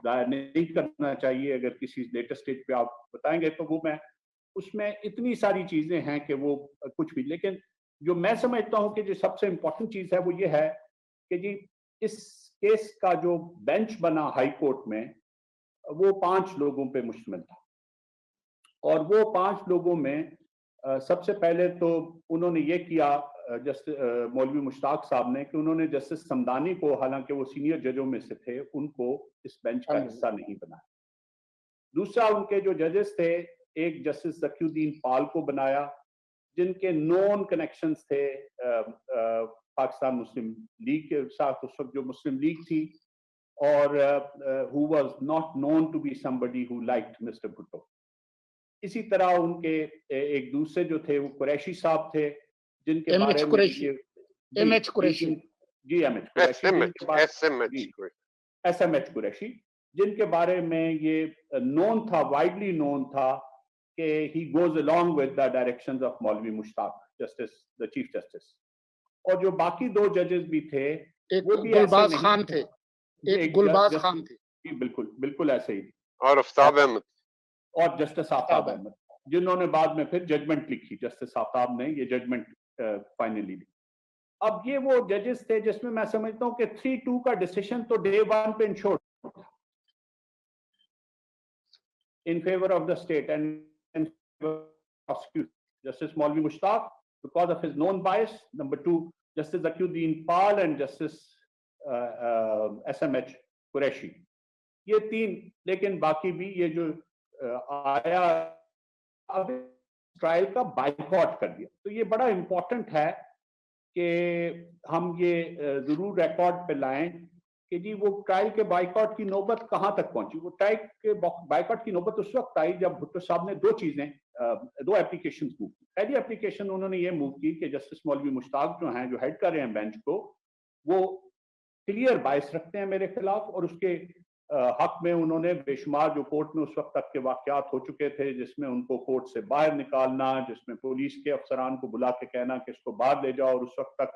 दायर नहीं करना चाहिए, अगर किसी लेटेस्ट स्टेज पे आप बताएंगे तो वो मैं उसमें इतनी सारी चीजें हैं कि वो कुछ भी, लेकिन जो मैं समझता हूं कि जो सबसे इम्पोर्टेंट चीज है वो ये है कि जी इस केस का जो बेंच बना हाई कोर्ट में वो 5 लोगों पे मुश्तमिल था, और वो 5 लोगों में सबसे पहले तो उन्होंने ये किया मौलवी मुश्ताक साहब ने कि उन्होंने जस्टिस समदानी को, हालांकि वो सीनियर जजों में से थे, उनको इस बेंच का हिस्सा नहीं बनाया। दूसरा, उनके जो जजेस थे, एक जस्टिस ज़कीउद्दीन पाल को बनाया, जिनके नॉन कनेक्शंस थे पाकिस्तान मुस्लिम लीग के साथ, उस वक्त जो मुस्लिम लीग थी, और who was not known to be somebody who liked Mr. Bhutto. इसी तरह उनके एक दूसरे जो थे वो कुरैशी साहब थे, जिनके बारे में ये एमएच कुरैशी, जी एमएच कुरैशी, जिनके बारे एसएमएच कुरैशी, जिनके बारे में ये नोन था, वाइडली नोन था कि he goes along with the directions of Maulvi Mushtaq, justice the chief justice. और जो बाकी 2 जजेस भी थे, वो भी गुलबाज खान थे, एक गुलबाज खान थे, बिल्कुल बिल्कुल ऐसे ही, और आफ्ताब अहमद, और जस्टिस आफ्ताब अहमद, जिन्होंने बाद में फिर जजमेंट लिखी, जस्टिस आफ्ताब ने ये जजमेंट फाइनली लिखी। अब ये वो जजेस थे जिसमें मैं समझता हूं कि 3-2 का डिसीजन तो डे 1 पे insured in favor of the state and in favor of prosecution. Justice Maulvi Mushtaq, because of his known bias. Number 2, Justice ज़कीउद्दीन Pal and Justice SMH Qureshi. ये 3, लेकिन बाकी भी ये जो आया, अब ट्रायल का बाइकआउट कर दिया। तो ये बड़ा इंपॉर्टेंट है कि हम ये जरूर रिकॉर्ड पे लाएं कि जी वो ट्रायल के बाइकआउट की नौबत कहां तक पहुंची। वो ट्रायल के बाइकआउट की नौबत उस वक्त आई जब भुट्टो साहब ने 2 एप्लीकेशंस मूव की। पहली एप्लीकेशन उन्होंने ये मूव की कि जस्टिस मौलवी मुश्ताक जो हैं, जो हेड कर रहे हैं बेंच को, वो क्लियर बायस रखते हैं मेरे खिलाफ, और उसके हक में उन्होंने बेशुमार जो कोर्ट में उस वक्त तक के वाकयात हो चुके थे, जिसमें उनको कोर्ट से बाहर निकालना, जिसमें पुलिस के अफसरान को बुला के कहना कि इसको बाहर ले जाओ और उस वक्त तक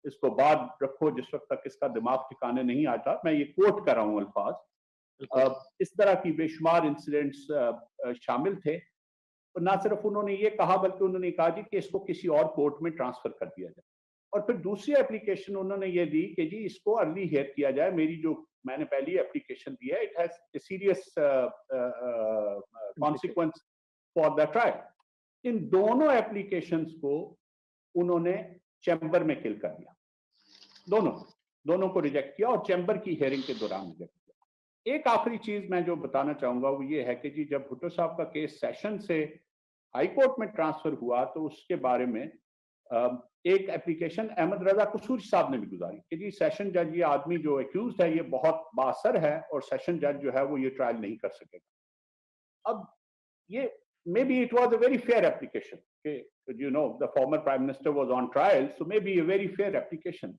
इसको बाहर रखो जिस वक्त तक इसका दिमाग ठिकाने नहीं आता। मैं ये कोट कर रहा हूँ अल्फाज। इस तरह की बेशुमार इंसिडेंट्स शामिल थे। और ना सिर्फ उन्होंने ये कहा, बल्कि उन्होंने कहा जी कि इसको किसी और कोर्ट में ट्रांसफर कर दिया जाए। और फिर दूसरी एप्लीकेशन उन्होंने ये दी कि जी इसको अर्ली हियर किया जाए। मेरी जो मैंने पहली एप्लीकेशन दी है, it has a serious consequence for the trial. इन दोनों एप्लीकेशंस को उन्होंने चैम्बर में किल कर दिया, दोनों को रिजेक्ट किया, और चैम्बर की हियरिंग के दौरान रिजेक्ट किया। एक आखिरी चीज मैं जो बताना चाहूंगा वो ये है कि जी जब भुट्टो साहब का केस सेशन से हाई कोर्ट में ट्रांसफर हुआ, तो उसके बारे में एक एप्लीकेशन अहमद रजा कसूरी साहब ने भी गुजारी कि जी सेशन जज, ये आदमी जो एक्यूज है ये बहुत बासर है, और सेशन जज जो है वो ये ट्रायल नहीं कर सकेगा। अब ये maybe it was a very fair application. Okay, you know, the former prime minister was on trial, so maybe a very fair application.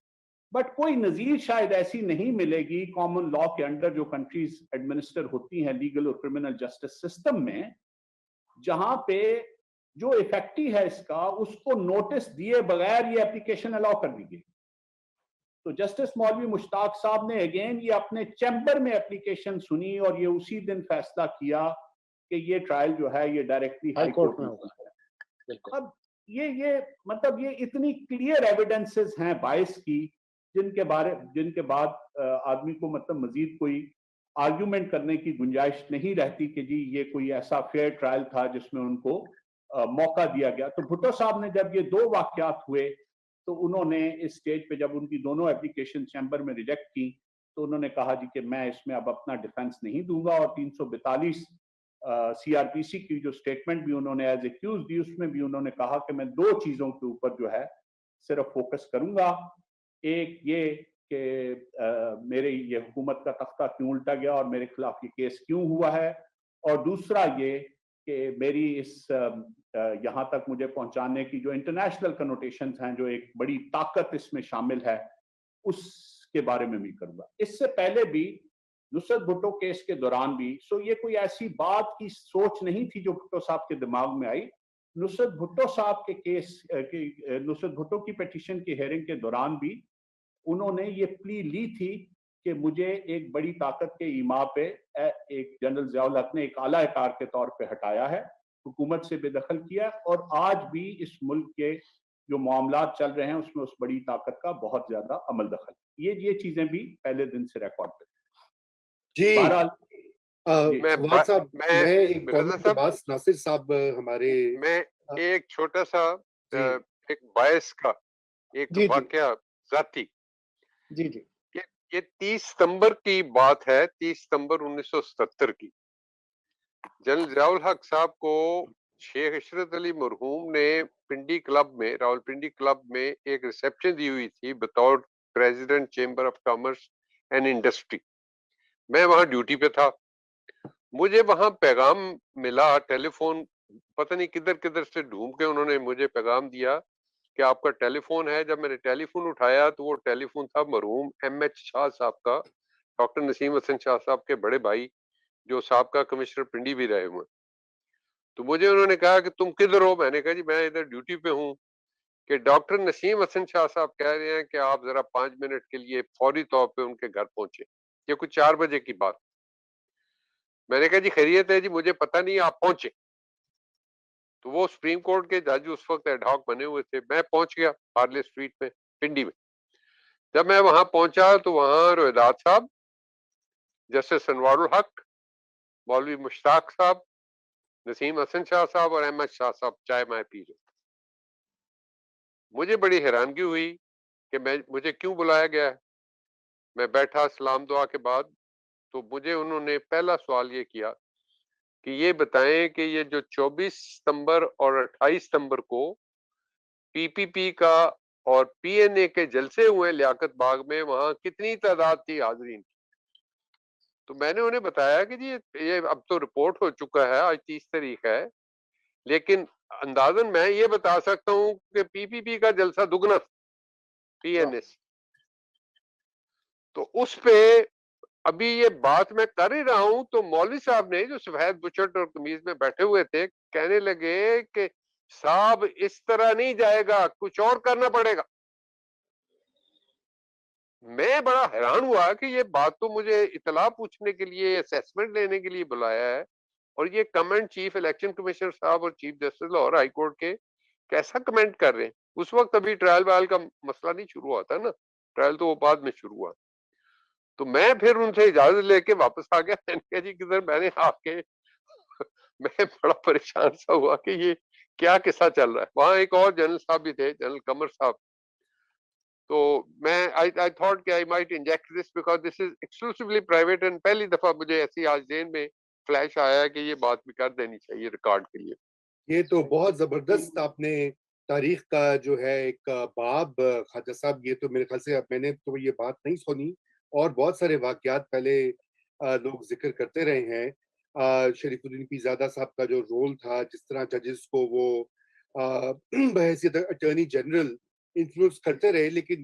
But कोई नजीर शायद ऐसी नहीं मिलेगी कॉमन लॉ के अंडर जो कंट्रीज एडमिनिस्टर होती हैं लीगल और क्रिमिनल जस्टिस सिस्टम में, जहां पे जो इफेक्टी है इसका, उसको नोटिस दिए बगैर ये एप्लीकेशन अलाउ कर दी गई। तो जस्टिस मौलवी मुश्ताक साहब ने अगेन ये अपने चैम्बर में एप्लीकेशन सुनी, और ये उसी दिन फैसला किया कि ये ट्रायल जो है ये डायरेक्टली हाई कोर्ट में होगा। अब ये मतलब ये इतनी क्लियर एविडेंसेस हैं बायस की, जिनके बाद आदमी को मतलब मजीद कोई आर्ग्यूमेंट करने की गुंजाइश नहीं रहती कि जी ये कोई ऐसा फेयर ट्रायल था जिसमें उनको मौका दिया गया। तो भुट्टो साहब ने जब ये 2 वाकयात हुए, तो उन्होंने इस स्टेज पे जब उनकी दोनों एप्लीकेशन चैम्बर में रिजेक्ट की, तो उन्होंने कहा जी कि मैं इसमें अब अपना डिफेंस नहीं दूंगा। और 342 सीआरपीसी की जो स्टेटमेंट भी उन्होंने एज एक्यूज दी, उसमें भी उन्होंने कहा कि मैं 2 चीजों के ऊपर जो है सिर्फ फोकस करूंगा। एक ये कि मेरे ये हुकूमत का तख्ता क्यों उल्टा गया और मेरे खिलाफ ये केस क्यों हुआ है, और दूसरा ये कि मेरी इस यहाँ तक मुझे पहुंचाने की जो इंटरनेशनल कनोटेशंस हैं, जो एक बड़ी ताकत इसमें शामिल है, उसके बारे में भी करूंगा। इससे पहले भी नुसरत भुट्टो केस के दौरान भी, सो ये कोई ऐसी बात की सोच नहीं थी जो भुट्टो साहब के दिमाग में आई। नुसरत भुट्टो साहब के केस नुसरत भुट्टो की पिटीशन की हेयरिंग के दौरान भी उन्होंने ये प्ली ली थी کہ مجھے ایک بڑی طاقت کے ایما پہ ایک جنرل ضیاء الحق نے ایک اعلیٰ کار کے طور پہ ہٹایا ہے، حکومت سے بے دخل کیا، اور آج بھی اس ملک کے جو معاملات چل رہے ہیں اس میں اس بڑی طاقت کا بہت زیادہ عمل دخل، یہ چیزیں بھی پہلے دن سے ریکارڈ پہ جی بہرحال جی فواد صاحب، میں ایک کامنٹ کے بعد ناصر صاحب ہمارے میں ایک چھوٹا سا جی ایک باعث کا ایک جی واقعہ ذاتی، جی جی یہ 30 ستمبر کی بات ہے، 30 ستمبر 1977 کی۔ جنرل ضیاء الحق صاحب کو شیخ عشرت علی مرحوم نے پنڈی کلب میں، راول پنڈی کلب میں ایک ریسیپشن دی ہوئی تھی بطور president chamber of commerce and industry. میں وہاں ڈیوٹی پہ تھا، مجھے وہاں پیغام ملا، ٹیلی فون پتہ نہیں کدھر کدھر سے ڈھونڈ کے انہوں نے مجھے پیغام دیا کہ آپ کا ٹیلی فون ہے۔ جب میں نے ٹیلی فون اٹھایا تو وہ ٹیلی فون تھا مرحوم ایم ایچ شاہ صاحب کا، ڈاکٹر نسیم حسن شاہ صاحب کے بڑے بھائی جو سابقہ کمشنر پنڈی بھی رہے ہوئے۔ تو مجھے انہوں نے کہا کہ تم کدھر ہو؟ میں نے کہا جی میں ادھر ڈیوٹی پہ ہوں، کہ ڈاکٹر نسیم حسن شاہ صاحب کہہ رہے ہیں کہ آپ ذرا 5 منٹ کے لیے فوری طور پہ ان کے گھر پہنچے۔ یہ کچھ 4 بجے کی بات۔ میں نے کہا جی خیریت ہے جی، مجھے پتہ نہیں، آپ پہنچے۔ تو وہ سپریم کورٹ کے جج اس وقت ایڈ ہاک بنے ہوئے تھے۔ میں پہنچ گیا ہارلے اسٹریٹ پہ پنڈی میں۔ جب میں وہاں پہنچا تو وہاں رویداد صاحب، جسٹس انوار الحق، مولوی مشتاق صاحب، نسیم حسن شاہ صاحب اور احمد شاہ صاحب چائے مائے پی رہے۔ مجھے بڑی حیرانگی ہوئی کہ مجھے کیوں بلایا گیا ہے۔ میں بیٹھا سلام دعا کے بعد، تو مجھے انہوں نے پہلا سوال یہ کیا کہ یہ بتائیں کہ یہ جو 24 ستمبر اور 28 ستمبر کو پی پی پی کا اور پی این اے کے جلسے ہوئے لیاقت باغ میں، وہاں کتنی تعداد تھی حاضرین؟ تو میں نے انہیں بتایا کہ جی یہ اب تو رپورٹ ہو چکا ہے، آج 30 تاریخ ہے، لیکن اندازاً میں یہ بتا سکتا ہوں کہ پی پی پی کا جلسہ دگنا پی این ایس۔ تو اس پہ ابھی یہ بات میں کر ہی رہا ہوں تو مولوی صاحب نے جو سفید بچٹ اور قمیض میں بیٹھے ہوئے تھے کہنے لگے کہ صاحب اس طرح نہیں جائے گا، کچھ اور کرنا پڑے گا۔ میں بڑا حیران ہوا کہ یہ بات تو مجھے اطلاع پوچھنے کے لیے، اسیسمنٹ لینے کے لیے بلایا ہے، اور یہ کمنٹ چیف الیکشن کمشنر صاحب اور chief justice Lahore high court کے کیسا کمنٹ کر رہے ہیں؟ اس وقت ابھی ٹرائل وائل کا مسئلہ نہیں شروع ہوا تھا نا، ٹرائل تو وہ بعد میں شروع ہوا۔ تو میں پھر ان سے اجازت لے کے واپس آ گیا۔ میں نے کہا جی کدھر، میں نے آ کے میں بڑا پریشان سا ہوا کہ یہ کیا قصہ چل رہا ہے۔ وہاں ایک اور جنرل صاحب بھی تھے، جنرل قمر صاحب۔ تو میں I thought کہ I might inject this because this is exclusively private، and پہلی دفعہ مجھے ایسی آج ذہن میں فلیش آیا کہ یہ بات بھی کر دینی چاہیے ریکارڈ کے لیے۔ یہ تو بہت زبردست آپ نے تاریخ کا جو ہے ایک باب خواجہ صاحب، یہ تو میرے خیال سے میں نے تو یہ بات نہیں سنی، اور بہت سارے واقعات پہلے لوگ ذکر کرتے رہے ہیں۔ شریف الدین پیرزادہ صاحب کا جو رول تھا، جس طرح ججز کو وہ بحیثیت اٹارنی جنرل انفلوئنس کرتے رہے، لیکن